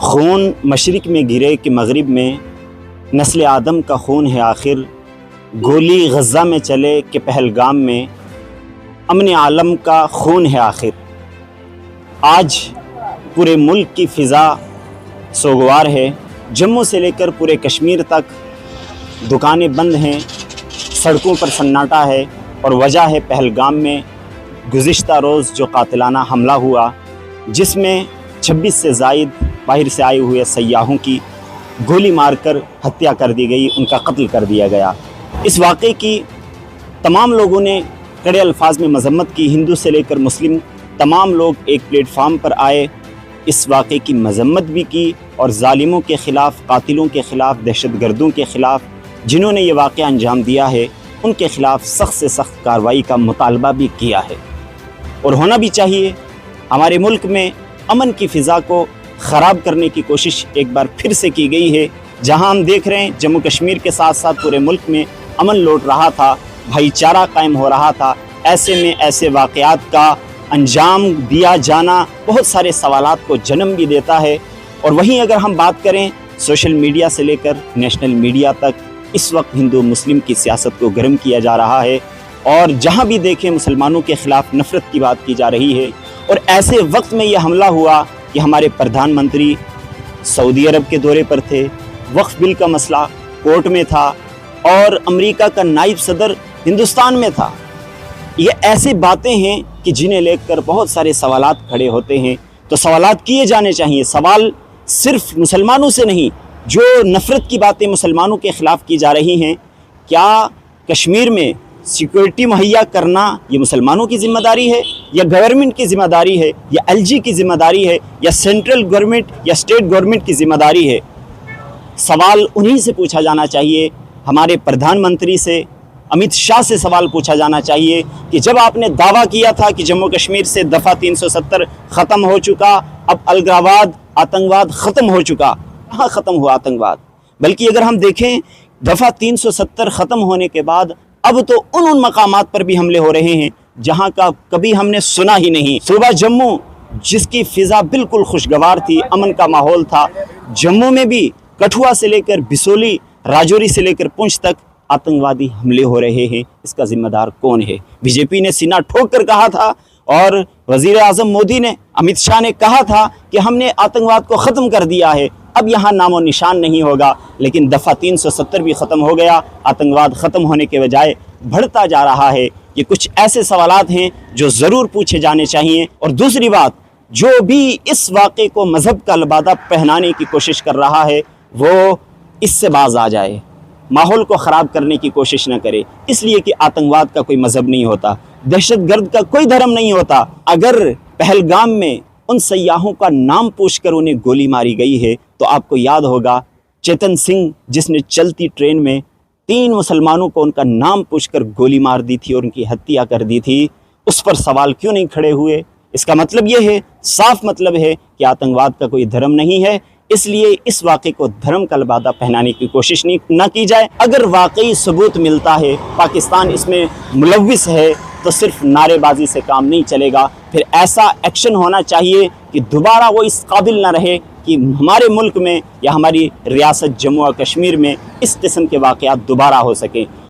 خون مشرق میں گرے کہ مغرب میں، نسل آدم کا خون ہے آخر، گولی غزہ میں چلے کہ پہلگام میں، امن عالم کا خون ہے آخر۔ آج پورے ملک کی فضا سوگوار ہے، جموں سے لے کر پورے کشمیر تک دکانیں بند ہیں، سڑکوں پر سناٹا ہے، اور وجہ ہے پہلگام میں گزشتہ روز جو قاتلانہ حملہ ہوا، جس میں 26 سے زائد باہر سے آئے ہوئے سیاحوں کی گولی مار کر ہتیا کر دی گئی، ان کا قتل کر دیا گیا۔ اس واقعے کی تمام لوگوں نے کڑے الفاظ میں مذمت کی، ہندو سے لے کر مسلم تمام لوگ ایک پلیٹ فارم پر آئے، اس واقعے کی مذمت بھی کی، اور ظالموں کے خلاف، قاتلوں کے خلاف، دہشت گردوں کے خلاف، جنہوں نے یہ واقعہ انجام دیا ہے، ان کے خلاف سخت سے سخت کارروائی کا مطالبہ بھی کیا ہے، اور ہونا بھی چاہیے۔ ہمارے ملک میں امن کی فضا کو خراب کرنے کی کوشش ایک بار پھر سے کی گئی ہے۔ جہاں ہم دیکھ رہے ہیں جموں کشمیر کے ساتھ ساتھ پورے ملک میں امن لوٹ رہا تھا، بھائی چارہ قائم ہو رہا تھا، ایسے میں ایسے واقعات کا انجام دیا جانا بہت سارے سوالات کو جنم بھی دیتا ہے۔ اور وہیں اگر ہم بات کریں سوشل میڈیا سے لے کر نیشنل میڈیا تک، اس وقت ہندو مسلم کی سیاست کو گرم کیا جا رہا ہے، اور جہاں بھی دیکھیں مسلمانوں کے خلاف نفرت کی بات کی جا رہی ہے۔ اور ایسے وقت میں یہ حملہ ہوا کہ ہمارے پردھان منتری سعودی عرب کے دورے پر تھے، وقف بل کا مسئلہ کورٹ میں تھا، اور امریکہ کا نائب صدر ہندوستان میں تھا۔ یہ ایسی باتیں ہیں کہ جنہیں لے کر بہت سارے سوالات کھڑے ہوتے ہیں، تو سوالات کیے جانے چاہیے۔ سوال صرف مسلمانوں سے نہیں، جو نفرت کی باتیں مسلمانوں کے خلاف کی جا رہی ہیں، کیا کشمیر میں سیکورٹی مہیا کرنا یہ مسلمانوں کی ذمہ داری ہے، یا گورنمنٹ کی ذمہ داری ہے، یا ایل جی کی ذمہ داری ہے، یا سینٹرل گورنمنٹ یا اسٹیٹ گورنمنٹ کی ذمہ داری ہے؟ سوال انہی سے پوچھا جانا چاہیے، ہمارے پردھان منتری سے، امت شاہ سے سوال پوچھا جانا چاہیے کہ جب آپ نے دعویٰ کیا تھا کہ جموں کشمیر سے دفعہ 370 ختم ہو چکا، اب الگراواد، آتنگواد ختم ہو چکا، کہاں ختم ہوا آتنگواد؟ بلکہ اگر ہم دیکھیں دفعہ 370 ختم ہونے کے بعد اب تو ان مقامات پر بھی حملے ہو رہے ہیں جہاں کا کبھی ہم نے سنا ہی نہیں۔ صوبہ جموں جس کی فضا بالکل خوشگوار تھی، امن کا ماحول تھا، جموں میں بھی کٹھوا سے لے کر بسولی، راجوری سے لے کر پونچھ تک آتنگوادی حملے ہو رہے ہیں۔ اس کا ذمہ دار کون ہے؟ بی جے پی نے سینہ ٹھوک کر کہا تھا، اور وزیر اعظم مودی نے، امت شاہ نے کہا تھا کہ ہم نے آتنگواد کو ختم کر دیا ہے، اب یہاں نام و نشان نہیں ہوگا۔ لیکن دفعہ 370 بھی ختم ہو گیا، آتنگواد ختم ہونے کے بجائے بڑھتا جا رہا ہے۔ یہ کچھ ایسے سوالات ہیں جو ضرور پوچھے جانے چاہیے۔ اور دوسری بات، جو بھی اس واقعے کو مذہب کا لبادہ پہنانے کی کوشش کر رہا ہے، وہ اس سے باز آ جائے، ماحول کو خراب کرنے کی کوشش نہ کرے، اس لیے کہ آتنگواد کا کوئی مذہب نہیں ہوتا، دہشت گرد کا کوئی دھرم نہیں ہوتا۔ اگر پہلگام میں ان سیاحوں کا نام پوچھ کر انہیں گولی ماری گئی ہے، تو آپ کو یاد ہوگا چیتن سنگھ جس نے چلتی ٹرین میں 3 مسلمانوں کو ان کا نام پوچھ کر گولی مار دی تھی اور ان کی ہتیا کر دی تھی، اس پر سوال کیوں نہیں کھڑے ہوئے؟ اس کا مطلب یہ ہے، صاف مطلب ہے کہ آتنگواد کا کوئی دھرم نہیں ہے، اس لیے اس واقعے کو دھرم کا لبادہ پہنانے کی کوشش نہ کی جائے۔ اگر واقعی ثبوت ملتا ہے، پاکستان اس میں ملوث ہے، تو صرف نعرے بازی سے کام نہیں چلے گا، پھر ایسا ایکشن ہونا چاہیے کہ دوبارہ وہ اس قابل نہ رہے کہ ہمارے ملک میں یا ہماری ریاست جموں و کشمیر میں اس قسم کے واقعات دوبارہ ہو سکیں۔